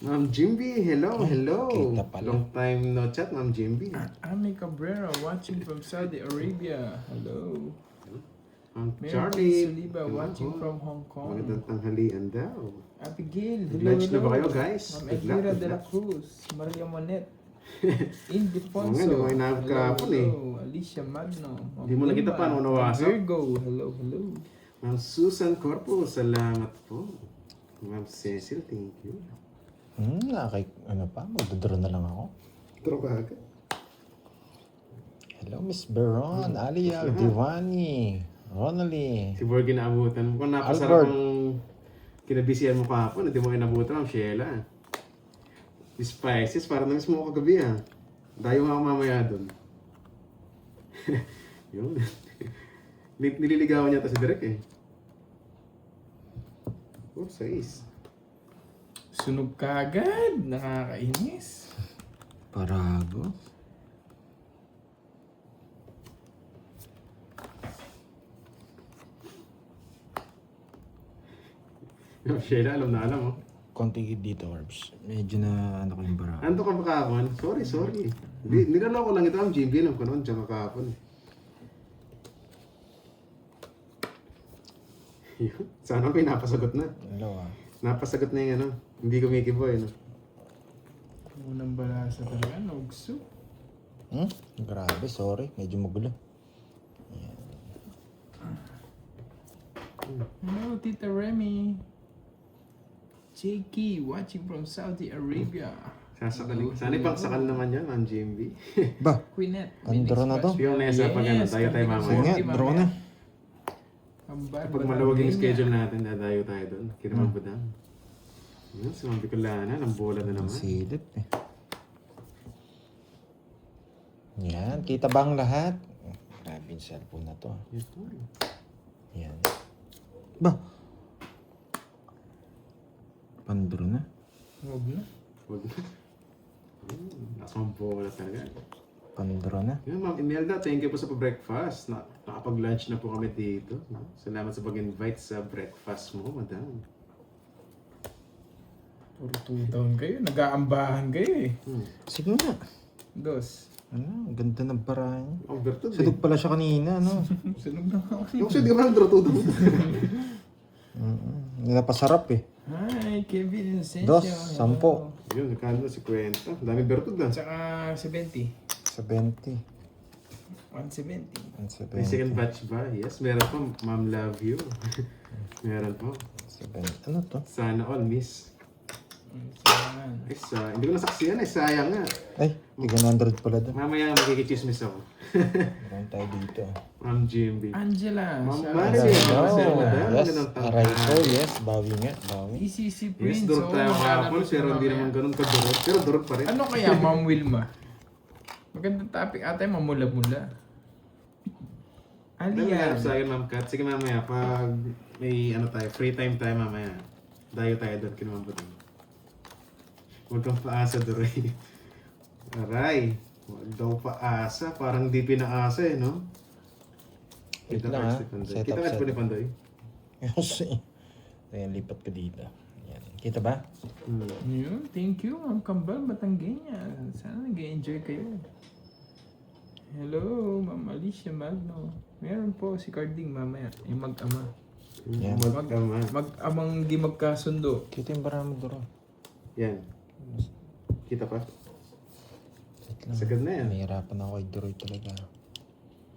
Ma'am Jimby, hello, hello. Kita pala. Long time no chat, Ma'am Jimby. Ami Cabrera watching from Saudi Arabia. Hello. Ma'am Mary Charlie. Suliba watching from Hong Kong. Magandang tanghalian daw. Abigail, hello, Lunch na ba kayo, hello. guys? Ma'am Good luck, Elvira good de la luck. Cruz, Maria Monet, Oo Ildefonso. nga, di mo inahap kahapon eh. Alicia Magno. Ma'am Di mo nakita Wilma, paano Ma'am nawasap. Virgo, hello, hello. Ma'am Susan Corpo, salamat po. Ma'am Cecil, thank you. Ano pa? Magdodraw na lang ako. Turo ka agad. Hello, Miss Beron, Alia, Divani, Ronaldie. Si Borg inaabutan mo. Kung napasarap Albert. ang kinabisihan mo kahapon, hindi mo inabutan, Ma'am Sheila. Miss Spices, parang namiss mo ako kagabi ah. Dayo nga ako mamaya doon. Yun. Nililigawan niya ta si Derek eh. Oh, sais. Sunog ka agad, nakakainis. Parago. Ma'am Sheila, alam na alam oh. Konti dito, Orbs. Medyo na ano ko yung bara. Anto ka ba kahapon? Sorry. Nilalaw ko lang ito, Ma'am Jimby. Alam ko noon, tsaka kahapon. Yun. Sana may napasagot na. Hello ah. Napasagot na yung ano. Hindi kumikibo eh. No? Unang balasa talaga, nogso. Grabe, sorry. Medyo magulo. Hello, Tita Remy. Jakey, watching from Saudi Arabia. Sasakaling. Sana ipangsakal naman yan, Ma'am Jimby. Ba? Queenette. Andro na to. Yung nesa pag ano, tayo mamaya. Sige nga, draw na. Kapag maluwag yung schedule natin, dadayo tayo doon. Kinamang budang. Yun, si Ma'am Bicolana, ng bola na naman. Silip eh. Yan, kita ba ang lahat? Grabe yung cellphone na to. Ito. Yan. Ba? Pandro na. Huwag na. Huwag na. Lakas mong bola talaga. Pandro na. Yun, Ma'am Imelda, thank you po sa breakfast. Nakapag-lunch na po kami dito. No? Salamat sa pag-invite sa breakfast mo, madam. Puro 2 taon kayo. Nag-aambahan kayo eh. Sige nga. Dos. Ano, ang ganda ng paraan. Ang bertod eh. Sunog pala siya kanina, no? Sunog na ako. Yung siya, di ba nagdrato doon? Napasarap eh. Hi, Kevin Insencio. 2, 10. Yun, nakano si Kwenta. Dami bertod na. Tsaka 70. 70. 170. And May 70. second batch ba? Yes, meron po. Ma'am, love you. Meron po. 70. Ano to? Sana all, miss. Saan? Ay, hindi ko nasaksiyan eh. Sayang nga. Ay, 100 pala doon. Mamaya makikichismis ako. Meron tayo dito. Ma'am Jimby. Angela. Ma'am shout Mari. out Yes, sa- Marcel, Oh, madam. yes. Magandang tanghali. Aray ko, yes. Bawi nga. Bawi. ECC Yes, Prince. durog tayo Oo, kahapon, lalaro pero hindi mamaya. naman ganun kadurog. Pero durog pa rin. Ano kaya, Ma'am Wilma? Magandang topic ata yung mamula-mula. Dami nga Alian. sa akin, Ma'am Kat. Sige mamaya, pag may ano tayo, free time tayo mamaya. Dayo tayo doon, kinamambutan. Huwag kang paasa, Doray. Aray, huwag daw paasa. Parang di pinaasa eh, no? Wait Kita lang, cards ha? ni Pandoy. Set Kita up, cards set po ni up. Pandoy. Yes. Ayan, lipat ko dito. Yan. Kita ba? Yun, thank you, Ma'am Kambal, Batanggenya. Sana nag-enjoy kayo. Hello, Ma'am Alicia Magno. Meron po si Carding mamaya, yung mag-ama. Yan. Magkama. Mag-amang di magkasundo. Kita yung barama duro. Yan. Kita pa? Wait lang. Sagad na yan. Nahihirapan ako kay Duroy talaga.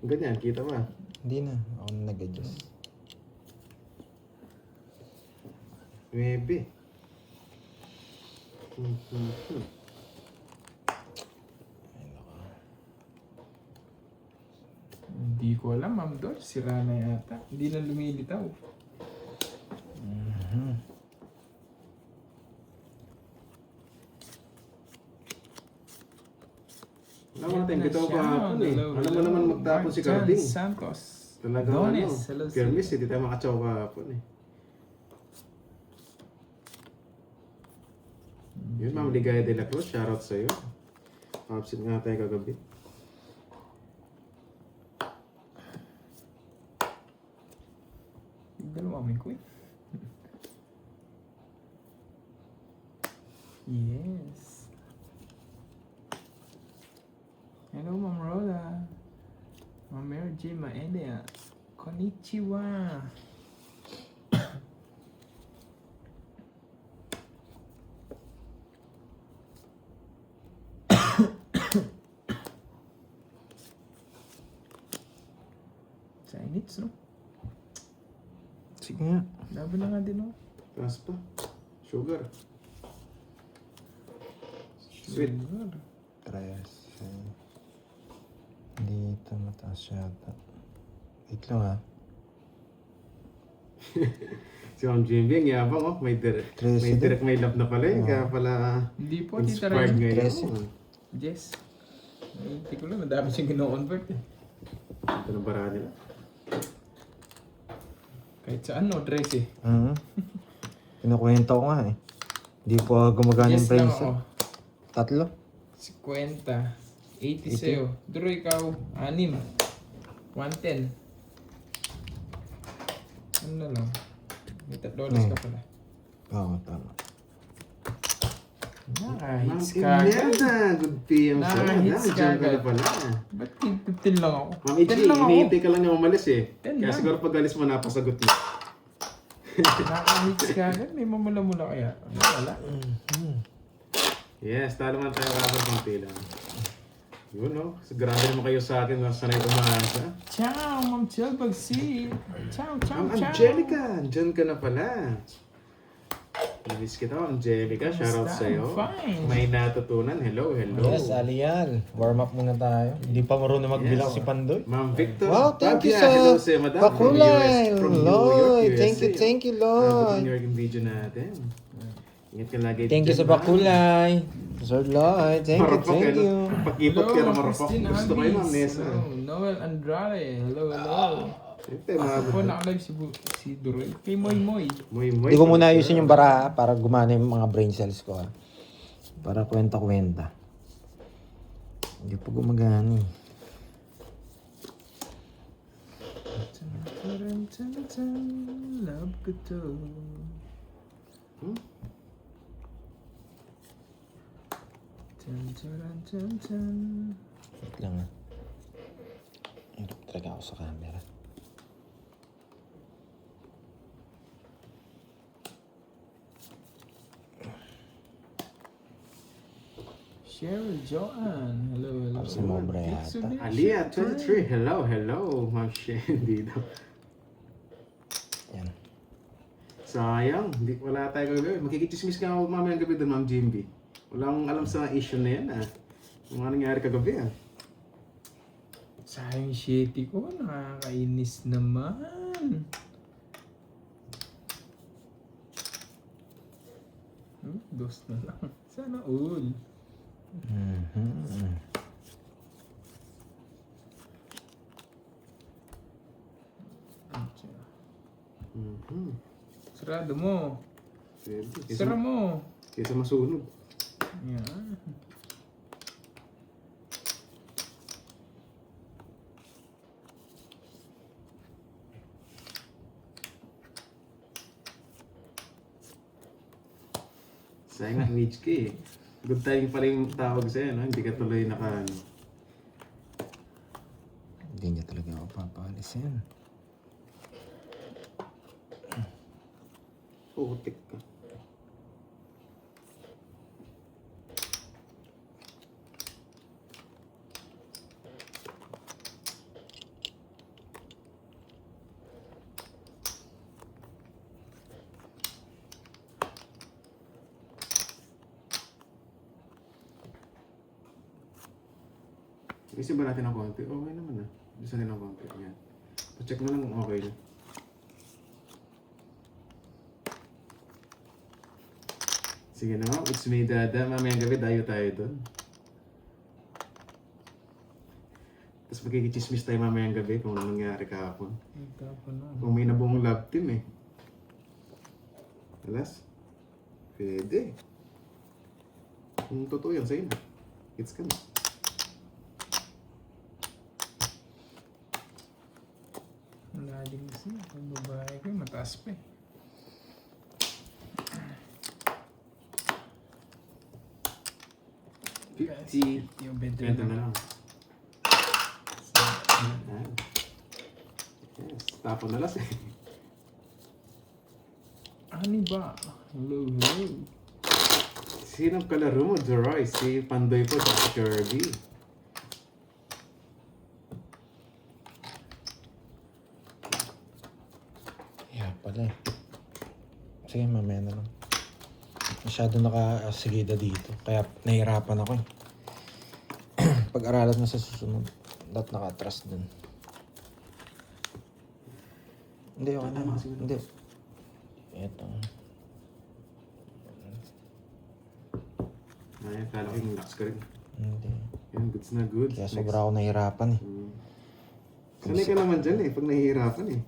Ganyan, kita pa. Hindi na. Ako na nag-adjust. 9. Hindi ko alam, Ma'am Dor. Sira na yata. Hindi na lumilitaw. Alam mo natin, bitaw Siya. kahapon eh. Hello, Alam mo hello. naman magtapon si Mark Carding. Jan Santos. Talaga Dones, ano, hello, sir. Kermis, hindi tayo makatsaw kahapon eh. Yun, Ma'am Ligaya de la Cruz, shoutout sa'yo. Absent nga tayo kagabi. Dalawa may queen. Yes. Hello, Ma'am Rola. Ma'am Mary J. Maeda. Konnichiwa. Chinese, no? Sige nga. Laban na nga din, no? Taas pa. Sugar. Sweet. Sugar. 13. Dito mataas yata. Wait lang ha. Si Ma'am Jimby, ang yabang oh. May direct. Tracy May din. direct, may love na pala eh. Kaya pala Hindi po, Tita inspired Ren. ngayon. Tracy. Yes. Hindi ko lang, madami siyang gino-convert eh. Ito ng bara nila. Kahit saan, no, Tracy. Kinukwento ko nga eh. Hindi po gumagana yung Yes lang brain ako. cell. Tatlo? 50. 80 sa'yo. Duro ikaw, 6. 110. Ano na lang? May $3 ka pala. Oo, tama. Nakahits Ma'am ka agad. Imelda, good PM sa'yo. Nakahits ka Nandiyan ka na agad. pala. Ba't 15 lang ako? Ma'am 10 Ichi, lang ako. hinihintay ka lang niya umalis eh. 10 Kaya lang. siguro pag alis mo, napasagot mo. Nakahits ka agad? May mamula-mula kaya? Wala. Yes, talo man tayo kapag konti lang. Yun no, grabe naman kayo sa akin na sanay umahasa. Ciao, Ma'am Chel Bagsi. Ciao, ciao, Ma'am ciao. Angelica, dyan ka na pala. Namiss kita, Ma'am Angelica. Shoutout Kamusta? sa'yo. Fine. May natutunan. Hello, hello. Yes, Alian. Warm up muna tayo. Hindi pa marunong magbilang Yes. si Pandoy. Ma'am Victor. Wow, thank you Pabia, sa hello sa'yo, madam. Pakulay. From New York, Lloyd. USA. Thank you, From Lloyd. New York yung video natin. Ingat ka lagi. Thank you dyan, sa ma'am. Pakulay. Sir Lloyd, thank Marupok, you. ano? Pakipot ka na Hello, marupok. Christine Gusto kayo, Ma'am Alvis. Nessa. Hello, Noel Andrade. Hello, hello. Siyempre, Ako mga nakalive si Duroy. Kay Moy Moy. muy muy. Hindi ko muna ayusin yung bara para gumana yung mga brain cells ko. Para kwenta-kwenta. Hindi pa gumagana eh. Love ko to. Hmm? Wait lang ah. Hirap talaga ako sa camera. Cheryl Joanne. Hello, hello. Si Mobra yata. Mitsubishi Aliyah, Trend. 23. Hello, hello. Ma'am Shandy daw. Yan. Sayang, wala tayo gagawin. Makikichismis ka mamayang gabi doon, Ma'am Jimby. Walang alam sa issue na yan, ah. Yung ano nangyari kagabi, ah. Sayang shitty ko. Nakakainis naman. Dos na lang. Sana all. Mhm. Mhm. Sarado mo. Pwede. Sara mo. Kesa masunog. Yan. Sayang nga, Mitch ka eh. Good timing pala yung tawag sa'yo, no? Hindi ka tuloy naka, ano. Hindi niya talaga ako papalisin. Putik ka. Isa ba natin ng konti? Okay naman ah. Isa din ng konti. Yan. Check mo lang kung okay na. Sige na ma'am, it's me Dada. Mamayang gabi, dayo tayo doon. Tapos magkikichismis tayo mamayang gabi kung ano nangyari kahapon. Nagtapon na. Kung may nabuong love team eh. Alas? Pwede. Kung totoo yan sa'yo na. It's ka na. Wala din kasi. Pag babae ko, mataas pa eh. 50. Yung 20 Benta na na. lang. Ayan. Yes, tapon na las eh. Ani ba? Hello, hello. Sinong kalaro mo, Jeroy? Si Pandoy po sa Kirby. Yeah, pala eh. Sige, mamaya na lang. Masyado nakasigida dito. Kaya nahirapan ako eh. Pag-aralan mo sa susunod. Dapat naka-atras dun. Hindi, okay na. Hindi. Ito. Ay, kala ko yung lax ka rin. Hindi. Yan, goods na goods. Kaya sobra ako nahirapan eh. Sanay ka naman dyan eh, pag nahihirapan eh.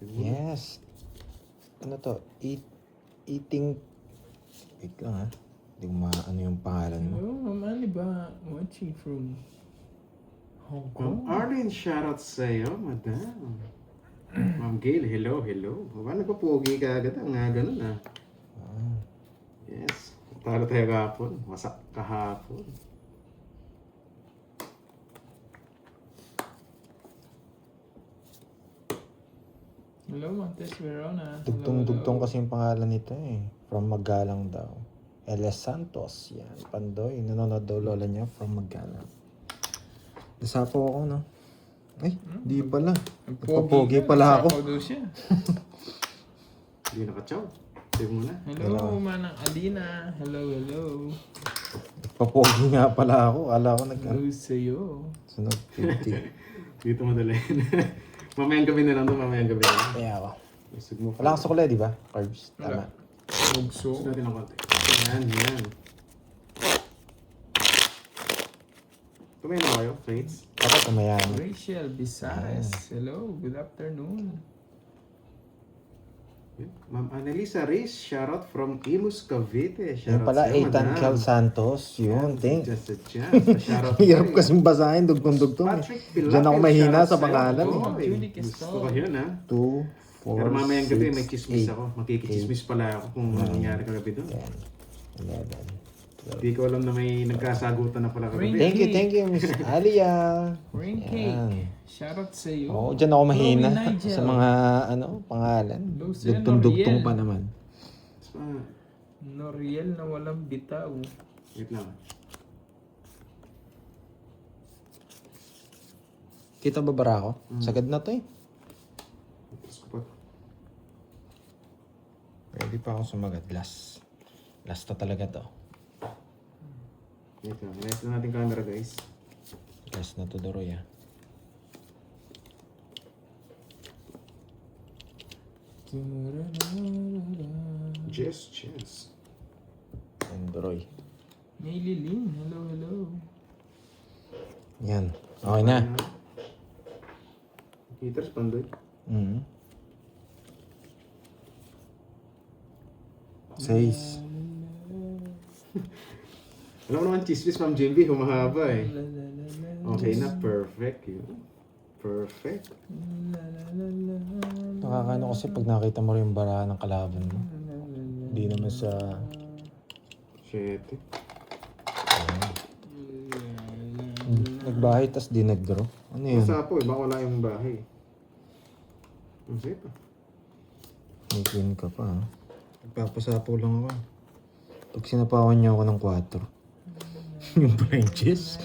Yes. Ano to? Eating... Wait lang ha. Hindi ko ano yung pangalan mo. Hello, Ma'am Ani ba? Watching from Hong Ma'am Kong. Arlene, shoutout sa'yo, madam. Ma'am Gail, hello, hello. Baka nagpapugi ka agad, nga ganun ah. Ah. Yes, talo tayo kahapon. Wasak kahapon. Hello, Montes Verona. Dugtong-dugtong kasi yung pangalan nito eh. From Magalang daw. Eles Santos. Yan. Pandoy. Nanonood daw lola niya from Magalang. Nasapo ako, no? Ay, di pala. Nagpapogi pala ako. Daw siya. Hindi nakachaw. Sabi muna. Hello, Manang Alina. Hello, hello. Nagpapogi nga pala ako. Ala ko Hello sa'yo. Sunod 50. Dito madali. Mamayang gabi na lang doon, mamayang gabi na lang. Kaya ako. Isig mo. Wala kang sukle, di ba? Carbs. Tama. Wala. Bugso. Gusto natin ng konti. Yan, yan. Kumain na kayo, mates? Ako tumayan. Rachel Bisares. Hello, good afternoon. Yan. Ma'am Annalisa Reyes, shoutout from Imus, Cavite. Yung Shoutout pala, sa'yo, Ethan madam. Kel Santos. Yun, thank. Just a chance. Shoutout Hirap sa'yo. kasing basahin, dugtong-dugtong. Patrick Pilapil, Diyan ako mahina shoutout sa sa'yo. pangalan. Oo, eh. Julie Gusto Quezon. ko yun, ha? 2, 4, Pero mamayang gabi, may 6, chismis 8, ako. Makikichismis pala ako kung ano nangyari kagabi doon. 10, 11, 12. Hindi ko alam na may nagkasagutan na pala kagabi. Thank you, Miss Alia. Rain Yan. Cake. Shoutout sa'yo. Oo, dyan ako mahina Chloe Nigel. sa mga pangalan. Lucien Dugtong-dugtong Noriel. pa naman. Noriel na walang bitaw. Wait lang. Kita ba bara ako? Sagad na to eh. Tapos ko pa. Pwede pa ako sumagat. Last. Last na talaga to. Wait lang. Rest na natin camera, guys. Last na to, Doroy ah. Yes. Yan, Doroy. Maylilin. Hello, hello. Yan. Okay na. Heaters, Pandoy. Mm. 6. Alam mo naman, chismis, Ma'am JB, humahaba eh. Okay na, perfect yun. Perfect. Nakakano kasi pag nakita mo rin yung barahan ng kalaban mo. Hindi naman sa... 7. Nagbahay tas di nag-draw. Ano yun? Masapo eh, baka wala yung bahay. Ang safe ah. May queen ka pa ha. Nagpapasapo lang ako. Pag sinapawan niyo ako ng 4. Yung branches.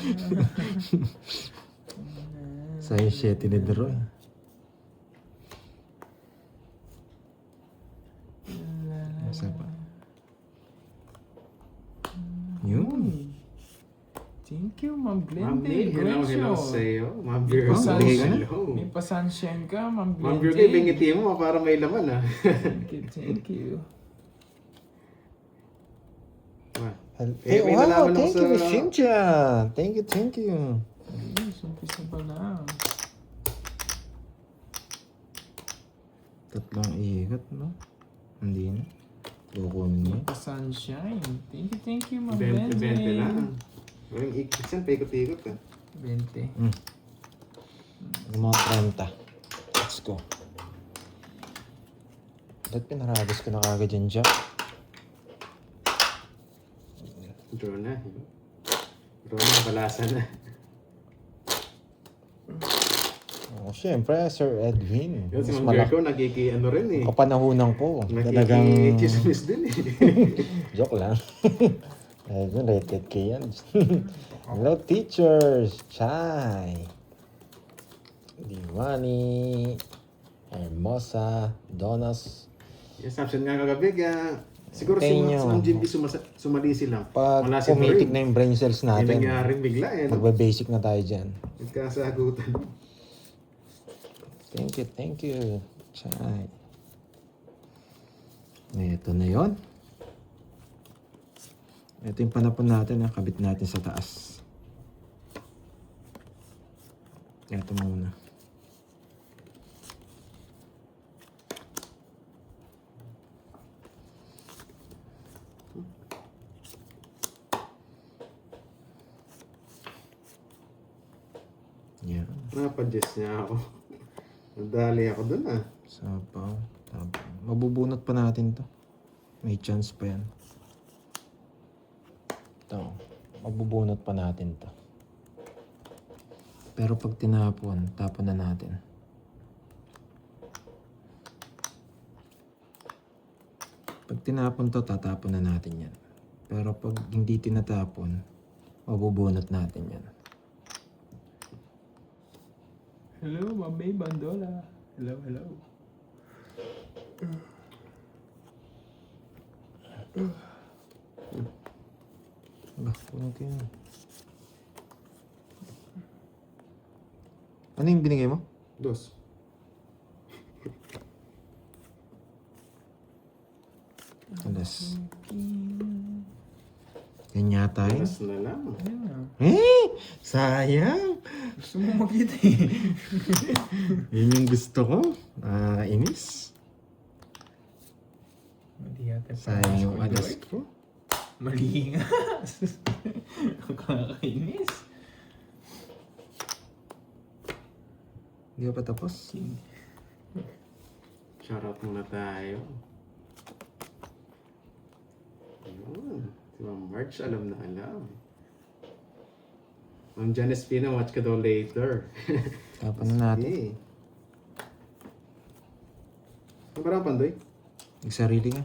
Sa yung 7 ni Deroy. Masa pa? Yun. Thank you, Ma'am Ma'am Glende. Nick, hello Gresio. sa'yo. Ma'am May Virgo, pasunshine. hello. May pasunshine ka, Ma'am Ma'am Glende. Virgo, bingiti mo para may laman ah. Thank you. Hey, may wow, nalaman ako thank you, sa- Miss Cynthia. Thank you. Ayun, umpisa pa lang. Tatlong ikot, no? Hindi na. Kukunin mo. Pasunshine. Thank you, Ma'am 20 Glende. lang. Walang ikot yan, paikot-ikot ah. 20. Yung mga 30. Let's go. Ba't pinarabos ko na kagad yung jack? Draw na. Draw na, balasa na. Oh, syempre, Sir Edwin. Yun, si Mas Mang Gergo, ano rin eh. kapanahunan ko. Talagang... Nakiki-chismis din eh. Joke lang. Ayun, rated K yan. Hello, teachers! Chai! Diwani! Hermosa! Donas! Yes, absent nga kagabi, kaya siguro Tayo nyo. si Ma'am Jimby sumali sila. Pag Wala si pumitik Doreen. na yung brain cells Hindi natin, nangyaring bigla eh. No? magbe-basic na tayo dyan. Nagkasagutan. Thank you. Chai. Ito na yon. Ito yung panapon natin, kabit natin sa taas. Ito muna. Yan. Napadjust niya ako. Nadali ako dun ah. Sapaw. Tapos, mabubunot pa natin to. May chance pa yan. Ito. Mabubunot pa natin to. Pero pag tinapon, tapon na natin. Pag tinapon to, tatapon na natin yan. Pero pag hindi tinatapon, mabubunot natin yan. Hello, Mami Bandola. Hello, hello. Ba, kunin ko yun. Ano yung binigay mo? Dos. Alas. Yan yata yun. Alas na lang. Ayan na. Sayang. Gusto mo makita eh. Yun yung gusto ko. Inis. Mali yata. Sayang yung alas ko. Mali nga. Ang kakainis. Hindi ka pa tapos? Shoutout muna tayo. Ayun. Si Ma'am March, alam na alam. Ma'am Janice Pina, watch ka daw later. Tapon na natin. Okay. Ang parang pandoy? Nagsarili nga.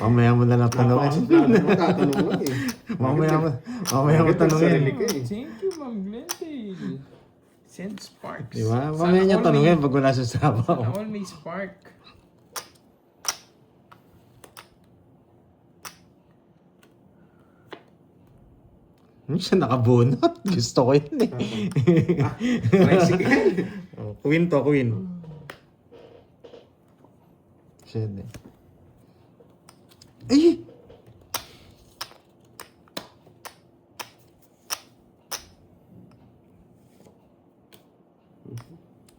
Mamaya mo na lang tanongin. Napakasok na tatanong mo eh. Mamaya mo Bakit nagsarili tanongin. ka eh? Thank you, Ma'am Glendale. Send sparks. Di ba? Mamaya niya tanongin pag wala sa sabaw. Sana all may spark. Hindi siya nakabunot. Gusto ko yun eh. Tricycle. Oh, queen to, queen. Shit eh. Ay!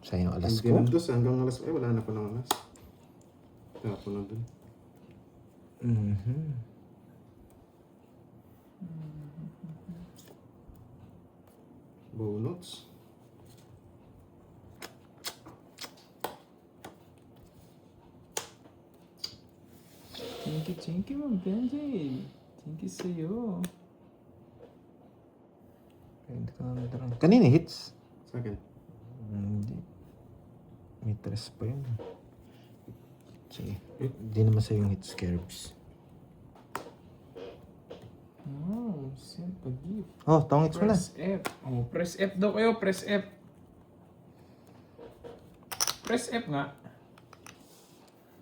Sayang alas Hindi ko. na dos hanggang alas. Eh, wala na palang alas. Tapos na dun. Mhm. Bonuts. Thank you, Ma'am Glendale. Thank you sa'yo. Pwede ka na nadarang. Kanina hits? Sa akin. Hindi. May tres pa yun. Sige. Hindi naman sa'yo yung hits curves. Oh, send pag-gift. Oh, tawang hits mo na. Press F. Oh, press F daw kayo. Press F. Press F nga.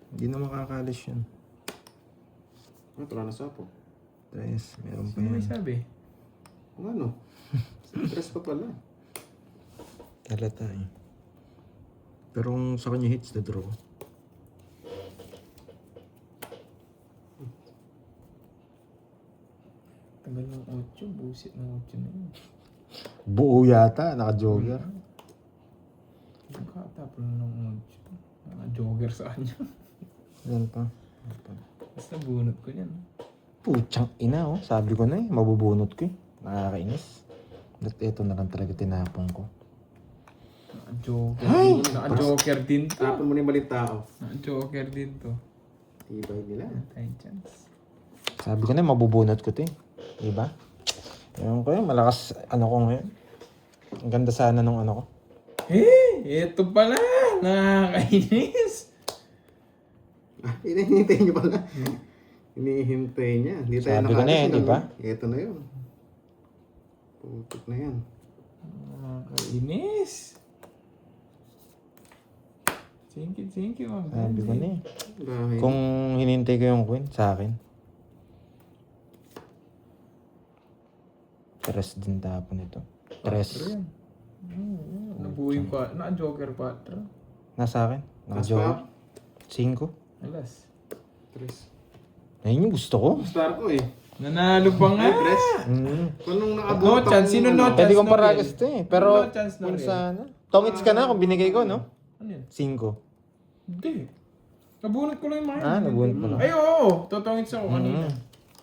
Hindi na makakalis yun. Wala na sa po. Tres, meron pa Sino may yan. sabi? Kung ano? Stress pa pala. Halata eh. Pero kung sa kanya hits, the draw. Tagal ng 8. Busit ng 8 na yun. Buo yata, naka-jogger. Nakatapon ng 8. Naka-jogger sa kanya. Yan pa. Basta bunot ko yan. Putsang ina oh. Sabi ko na eh, mabubunot ko eh. Nakakainis. At ito na lang talaga tinapon ko. Naka-joker Ay! din. Naka-joker din to. Tapon mo na yung maling tao. Naka-joker din to. Tibay nila. Tayo chance. Sabi ko na, mabubunot ko to eh. Diba? Ewan ko yun, malakas ano ko ngayon. Ang ganda sana nung ano ko. Ito pala. Nakakainis. Hinihintay niyo pala. Hinihintay niya. Hindi tayo Sabi ko na eh, di ba? Ito na yun. Putik na yan. Nakakainis. Thank you, Ma'am. Sabi ko na eh. Dahil. Kung hinintay ko yung queen, sa akin. Tres din tapon ito. Tres. Nabuo yung naka-joker 4. Nasa akin. Mas Naka-joker. pa. 5. Alas. Tres. Ayun yung gusto ko. Star ko eh. Nanalo pa nga. Ay, tres. Kung nung No nakabuto chance. Sino no chance? Pwede kong na paragas real? ito eh. Pero, No chance na kung real. sana. Tongits ka na kung binigay ko, no? Ano yun? 5. Hindi. Nabunot ko lang yung mga. Nabunot mo lang. Ay, oo. Totongits ako kanina.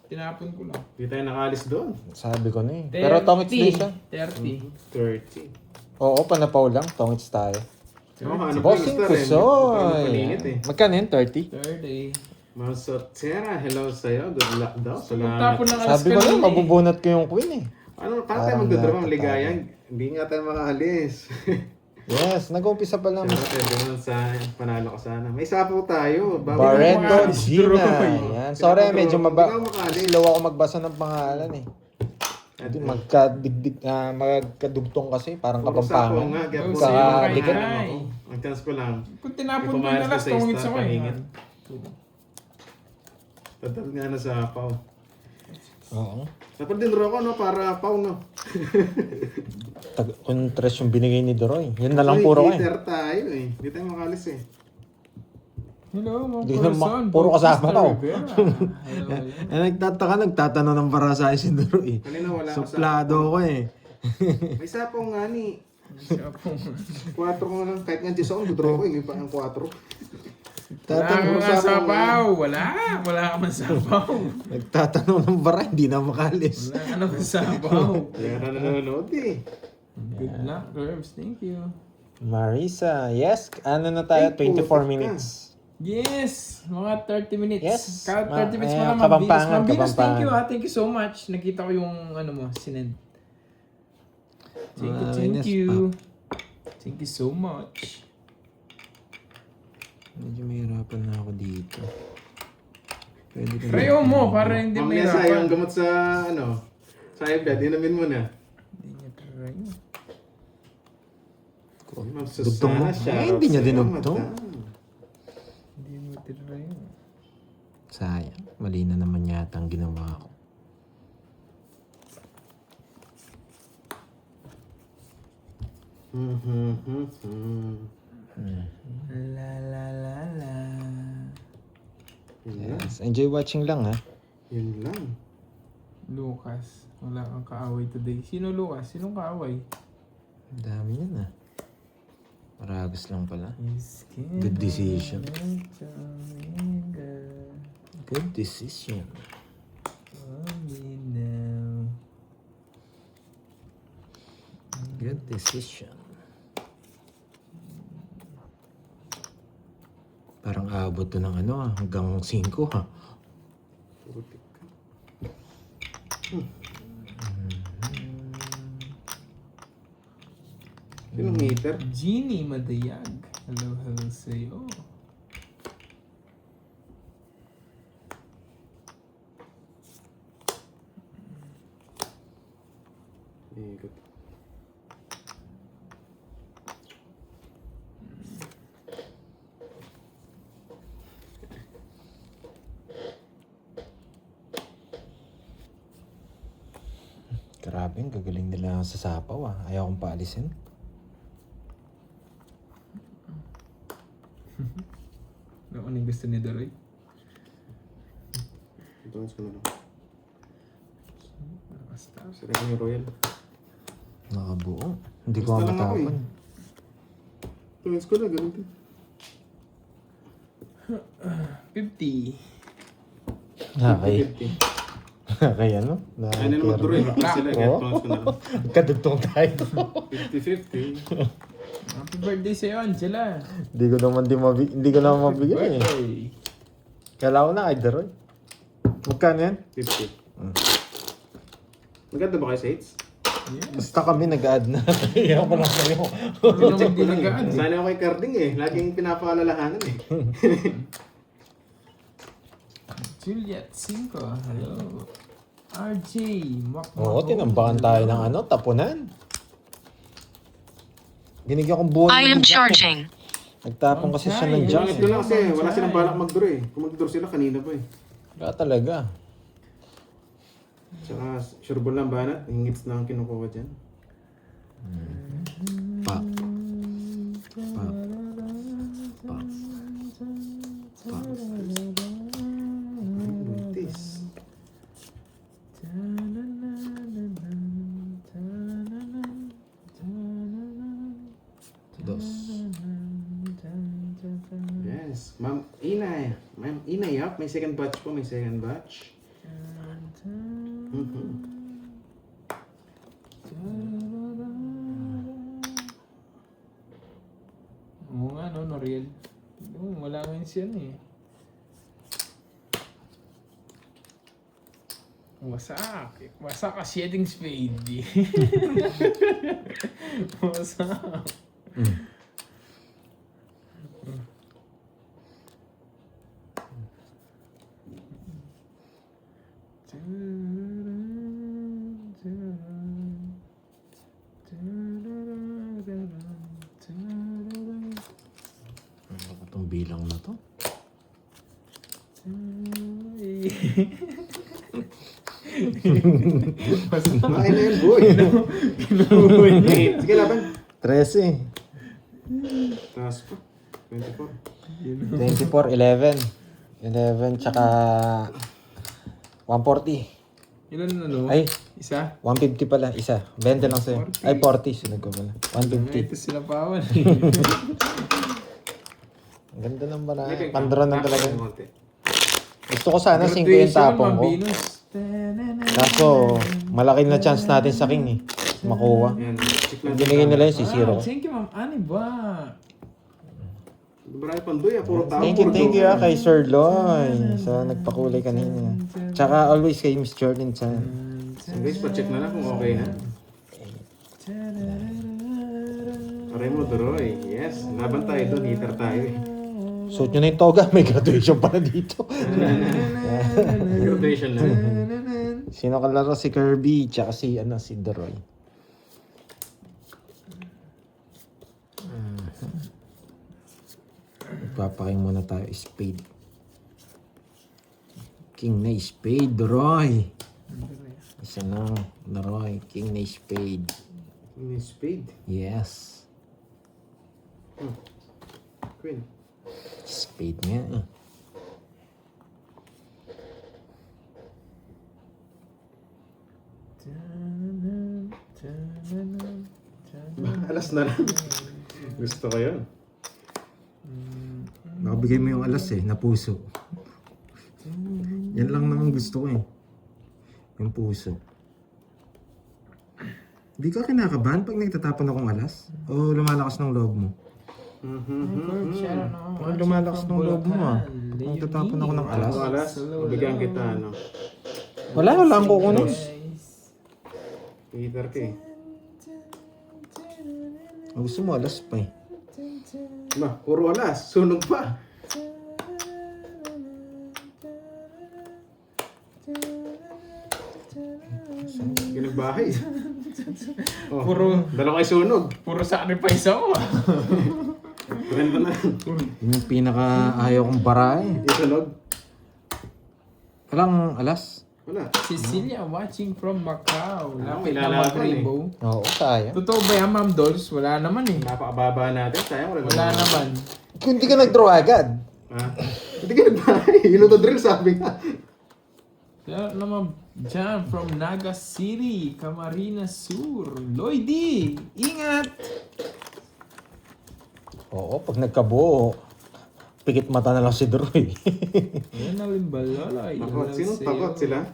Tinapon ko lang. Hindi tayo nakaalis doon. Sabi ko na eh. Pero tongits din siya. 30. 30. Oo, panapaw lang. Tongits tayo. Oo, ano pa yung Bossing star ko, eh. so. Paninit eh. Magkano yun? 30? 30. Masotera, hello sa'yo. Good luck daw. Tapon Salamat. ng alas Sabi ko na, kanina eh. mabubunot ko yung queen eh. Ano, paano tayo Parang magdodrawang dapat ligayang? Hindi nga tayo makaalis. Yes, nag-umpisa pa lang. Siyempre, ganun sa panalo ka sana. May sapo tayo. Barreto makaalis, Gina. Droy. Yan. Sorry, medyo Hindi ka makaalis. slow ako magbasa ng pangalan eh. Hindi, magkadugtong kasi, parang Puro sapo kapampangan. nga. Kaya Oh, puro sa'yo, sapo. kay dikit. Nay. Ang chance ko lang. Kung tinapon May mo pumayas na ka last sa tongits star, ako eh. pahingit. Tatal nga na sa paw. Oo. Dapat din draw ko, no? Para paw, no? Kung tres yung binigay ni Doroy. Yun na lang puro ko eh. Hitter tayo eh. Hindi tayo makalis eh. Hello, mga Hindi na person. puro kasama Bautista ko. Rivera. Hello, yan. Nagtataka, nagtatanong ng para sa si Doroy. Kanina wala ako sa... Suplado ko eh. May sapo nga ni. Siya po. 4 ko nga lang. Kahit nga 10 ako, draw ko. Hindi pa ang 4. Wala ka man sapaw. Wala ka man sapaw. Nagtatanong ng bara, hindi na makalis. Wala ka naman sapaw. Kaya na nanonood eh. Good luck, Herbs. Thank you. Marisa, yes. Ano na tayo? Ay, 24 putik ka. minutes. Yes! Mga 30 minutes. Yes. Kahit 30 minutes Ayan, pa lang, Kapampangan, mabilis. Mabilis, thank Kapampangan. you ha. Thank you so much. Nakita ko yung ano mo, sinend. Thank Yes, you. Thank you so much. Medyo mahirapan na ako dito. Pwede ko Rayo mo para hindi Mamaya sa yung mahirapan. gamot sa ano, sa high blood, inumin mo na. Hindi niya try. Dugtong mo. Ay, hindi niya dinugtong. Hindi mo try. Sayang. Mali na naman yata ang ginawa ko. La la la la. Yun lang. Yes. Enjoy watching lang ha. Yun lang. Lucas. Wala kang kaaway today. Sino Lucas? Sinong kaaway? Ang dami yan ha. Maragos lang pala. Good Good decision. Good decision. Good decision. Parang abot to ng ano ha, hanggang 5 ha. Putik ka. Sinong meter? Jeannie Madayag. Hello sa'yo. Ikot. Grabe, ang gagaling nila sa sapaw ah. Ayaw kong paalisin. Ano yung gusto ni Doroy? Ito ko na lang. Basta. Sarap yung royal. Nakabuo. Hindi ko Basta lang ako matapon. Tuwins ko na, ganun din. 50. Okay. 50. Kaya ano? Ay, na naman draw eh. Sila, kaya Oo. tuwins ko na lang. Kadugtong tayo. 50-50. Happy birthday sa'yo, Angela. Hindi ko naman mabigay eh. Birthday. Kailangan ko na kay Daroy. Magkano yan? 50. Maganda ba kayo sa hits? Basta kami nag-add na. Iyan ko lang sa'yo. Hindi naman di nag-aan. Sana ako kay Carding eh. Laging pinapaalalahanan eh. Juliet 5, hello. RJ, Oo, tinambakan tayo ng tapunan. Binigyan kong buwan. I am charging. Nagtapon kasi siya ng Okay. junk. Ito lang kasi wala silang balak mag-draw eh. Kung mag-draw sila kanina pa eh. Kaya talaga. Tsaka sure ball lang banat. Yung hits na ang kinukuha dyan. Pop. Pop. Pop. Pop. Buntis. Dos. Yes. Ma'am Inay. Ma'am Inay up. May second batch po. May second batch. Oo nga, no, Noriel. Wala nga yun siya eh. Wasak. Wasak ka shedding spade. Wasak. Ano ba itong bilang na to? Makain na yun boy. Sige laban. 13. Taas pa. 24. 24, 11. 11, tsaka 140. Ilan na no? Ay, Isa? 150 pala, isa. 20 lang sa'yo. 40. Ay, 40. Sunod ko pala. 150. Ito sila pawan. Ang ganda ng bala. Pandron ng talaga. Konti. Gusto ko sana 5 yung tapong ko. Kaso, malaki na chance natin sa king eh. Makuha. Yan. Check Kung lang. binigay nila yung sisiro. Thank you, Ma'am Ani ba? Marami pang doy ah. Puro tao. Thank you puro doy. kay Sir Loy sa nagpakulay kanina. Tsaka always kay Miss Jordan Chan. So guys, pa-check na lang kung okay na. Aray mo, Doroy. Yes. Laban tayo doon. Hitter tayo eh. Suot nyo na yung toga, may graduation pala dito. Graduation lang. Sino kalaro? Si Kirby, tsaka si Doroy. Papaking muna tayo, spade. King na spade, Doroy. Isa na, Doroy. King na spade. May spade. Yes. Queen. Spade nga eh. Alas na lang. Gusto ko yun. Nakabigay mo yung alas eh, na puso. Yan lang naman gusto ko eh. Yung puso. Di ka kinakabahan pag nagtatapon akong alas? O lumalakas ng loob mo? Parang lumalakas ng loob mo ah. Nagtatapon ako ng alas. Ako alas. Mabigyan kita ano. Wala akong kukunin. Hitter ka eh. Ang gusto mo alas pa eh. Ba, puro alas. Sunog pa. Ginagbahay. Oh, Puro- dalawa kayo sunog. Puro sacrifice ako. Ganda na. Yun yung pinaka ayaw kong bara eh. Isunog. Walang alas? Wala. Cecilia watching from Macau. Lapit may na lalaban mag-rainbow. Oo, sayang. Totoo ba yan, Ma'am Dolls? Wala naman eh. Napakababa natin. Sayang wala Wala naman. Kung di ka nag-draw agad. Ha? Hindi ka nagbahay. Ilo to drill sabi nga. Kaya naman dyan from Naga City, Camarines Sur. Lloydie, ingat! Oo, pag nagkabuo, pikit mata na lang si Droy. Yan na rin balalay. Takot. Sino takot sila?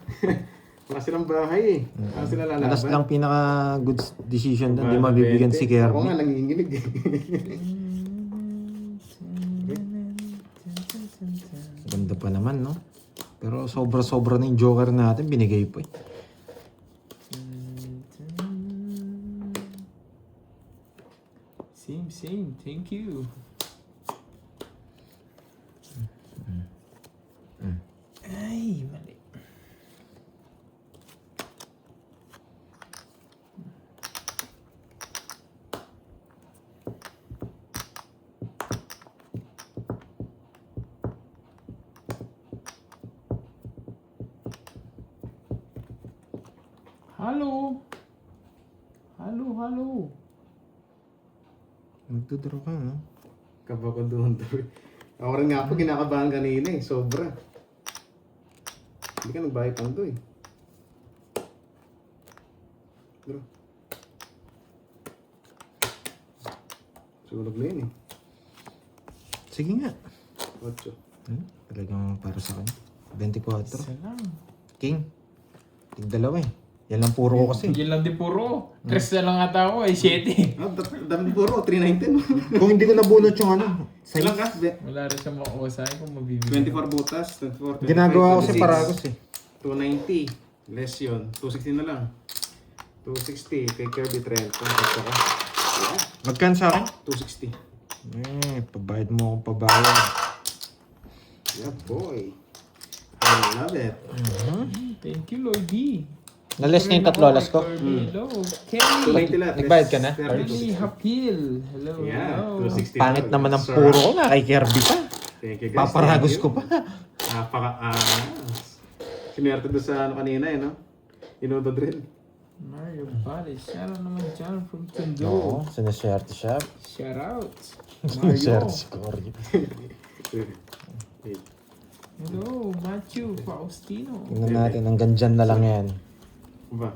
Wala silang bahay eh. Wala sila lalaban. Alas lang pinaka good decision doon. Hindi Baka mabibigyan 20. si Ako Kirby. nga nanginginig eh. Ganda pa naman, no? Pero sobra-sobra na yung joker natin. Binigay po eh. Same. Thank you. Ay, mali. Halo. Halo. Magdodraw ka, no? Kaba ko doon. Ako rin nga po, kinakabahan kanina eh. Sobra. Hindi ka nagbayad pang doon eh. Bro. Sunog na yun eh. Sige nga. 8. Talagang para sa akin. 24. Isa lang. King. Tig-dalawa eh. Yan lang puro ko kasi. Yan lang din puro. 3 na lang ata ako eh, 7. Ah, dami puro. 319. Kung hindi ko nabunot yung ano. Ilang ka? Wala rin siya makuha sa akin kung mabibigyan. 24 butas. 24, 25, Ginagawa ko si 26. Paragos eh. 290. Less yun. 260 na lang. 260. Kay Kirby 30. Basta ka. Yeah. Magkan sa akin? 260. Pabayad mo akong pabayad. Yeah, boy. I love it. Thank you, Lordy. Nalis na yung tatlo alas ko. Hello, Kelly. 290 lahat. Nagbayad ka na? Kelly Hapil. Hello. Yeah, hello. 260. Pangit naman ang Sir. puro ko nga kay Kirby pa. Thank you guys. Paparagos Thank ko you. pa. Napaka-angas. Sinwerte doon sa ano kanina eh, no? Inodo drill. Mario Bali. Shout out naman dyan from Tondo. Oo, sinaswerte siya. Shout out. Sinaswerte Mario. si Cory. Hello, Matthew Faustino. Tingnan natin, hanggang dyan na lang yan. Ba?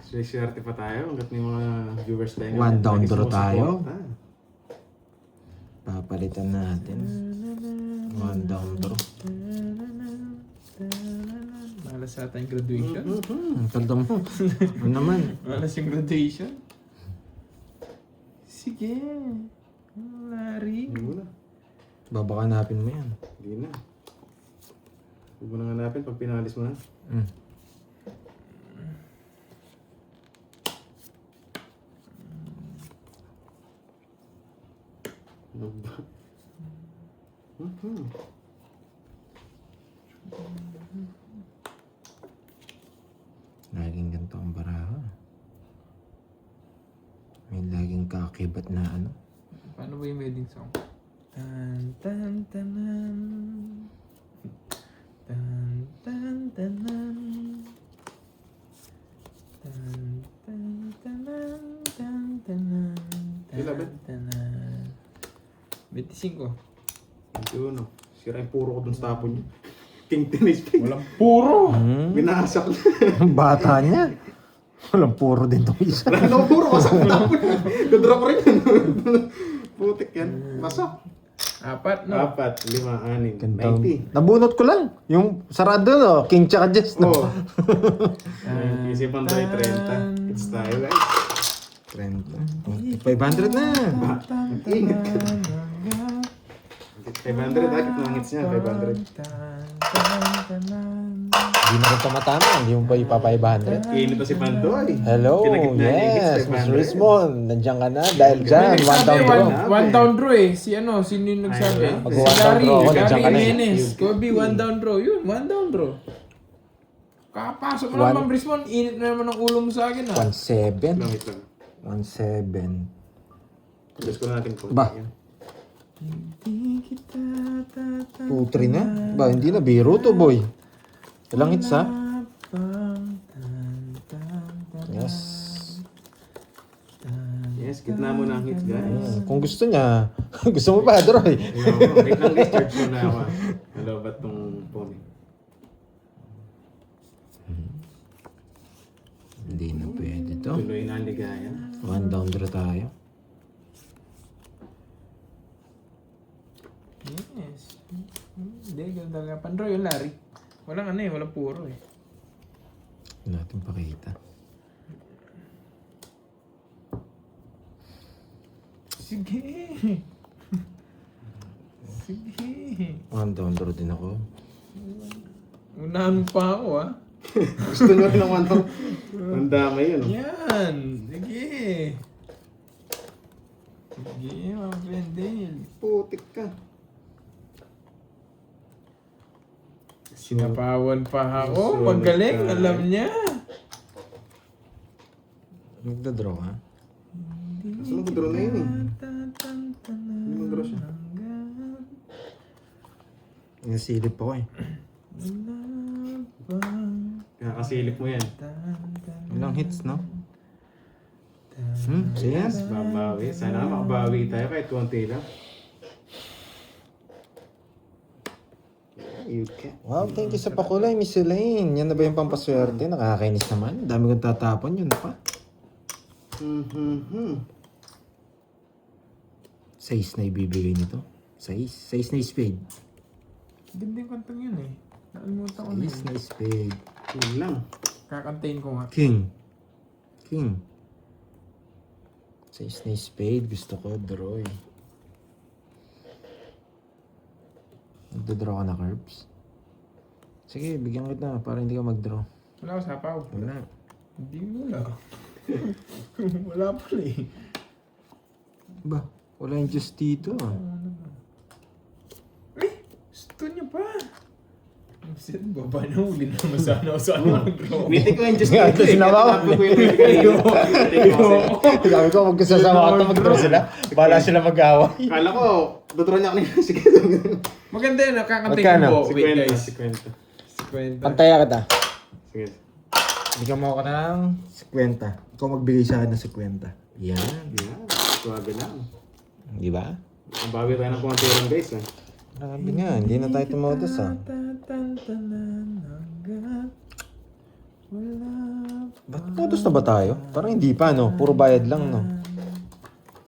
Swerte pa tayo hanggat may mga viewers tayo. One down Lagi draw sumusuporta. tayo. Papalitan natin. One down draw. Malas ata yung graduation. Tanda mo. Ano naman? Malas yung graduation. Sige. Larry. Hindi mo na. Babakanapin mo yan. Hindi na. Huwag mo nang hanapin pag pinalis mo na. Ano ba? Laging ganito ang baraha. May laging kakibat na ano. Paano ba yung wedding song? Tan tan tanan. Tan tan tanan. Tan tan tanan. Tan tanan. Kailan ba? Tanan. 25. Ito ano. Sira yung puro ko dun sa tapon niya. King tennis pig. Walang puro! Binasak na. Ang bata niya. Walang puro din itong isa. Wala na puro. Masak na tapon niya. Dodrop rin yan. Putik yan. Masak. 4, no? 4, 5, 6, Ganda. 90. Nabunot ko lang. Yung sarado, no? King tsaka Jess, no? Oo. Isipan tayo 30. It's tayo guys. 30. 500 na. Ingat ka. 500 akit ng hits niya. 500. Hindi na rin tumatama. Hindi mo pa ipapa-500. Init pa si Pandoy. Hello, Kinagitna niya yung hits, yes, Mr. 500. Rismond. Nandiyan ka na. Dahil dyan, May one down nagsabi, draw. One down draw eh. Sino yung nagsabi? Ay, Mag Si one down Gary. draw ako, nandiyan Gary ka na eh. Jimenez. Kobe, one down draw. Yun, one down draw. Kakapasok mo One- naman, Brisbane. Init na naman ang ulo mo sa akin, ha? 1-7. Wait lang. 1-7. Diyos ko natin po. Ba? 2-3 na? Ba, hindi na. Biro to, boy. Ilang hits, ha? Yes. Yes, gitna mo na ang hits guys. Kung gusto niya, gusto mo pa, Droy. Wait lang guys, charge mo na ako. Hello, ba't tong phone? Hindi na pwede to. Tuloy na ang ligaya. One down draw tayo. Yes. Hindi, ganun talaga. Pandro yung Larry. Walang ano eh, walang puro eh. Hindi natin pakita. Sige. Sige. Ang down din ako. Unahan mo pa ako ah. Gusto nyo rin ng ano? Ang dami yun. Yan. Sige. Sige, mga Brendel. Putik ka. Sinapawan pa ako. Sulit Magaling. tayo. Alam niya. Magda-draw ka? Gusto mag-draw na yun eh. Hindi mag-draw siya. Nasilip ako eh. Kakasilip mo yan. Ilang hits, no? Yes, Sige. babawi. Sana makabawi tayo kahit konti lang. You can. Wow, thank you sa pakulay, Miss Elaine. Yan na ba yung pampaswerte? Nakakainis naman. Dami kong tatapon yun pa. Size na ibibigay nito. Size na spade. Ganda yung kantang yun eh. Nakalimutan ko na Size yun. na spade. Yun lang. Kakantayin ko nga. King. Size na spade. Gusto ko, draw eh. Nagdadraw ka na, Curbs? Sige, bigyan kita para hindi ka mag-draw. Wala ko sapaw. Wala. Hindi wala. Wala pala eh. Ba, wala yung just dito ah. Eh! Gusto niya pa. Shit, baba na uli naman sana ako sa ano nag-draw. Meeting ko yung just Nga, dito ito eh. sinabaw. Katabi ko yung meeting ko. Sabi ko, magkasasama ka ito, mag-draw sila. Bala sila mag-away. Kala ko, dodraw niya kanina. Sige. Maganda yun, nakakantay Magkano? ko po. Wait guys. 50. 50. Pantaya kita. Sige. Bigyan mo ako ng 50. Ikaw magbigay sa akin ng 50. Yan. Yan. Suwabe lang. Di ba? Bawi tayo ng konti lang guys. Grabe nga, hindi na tayo tumotos ah. Ba't tumotos na ba tayo? Parang hindi pa no, puro bayad lang no.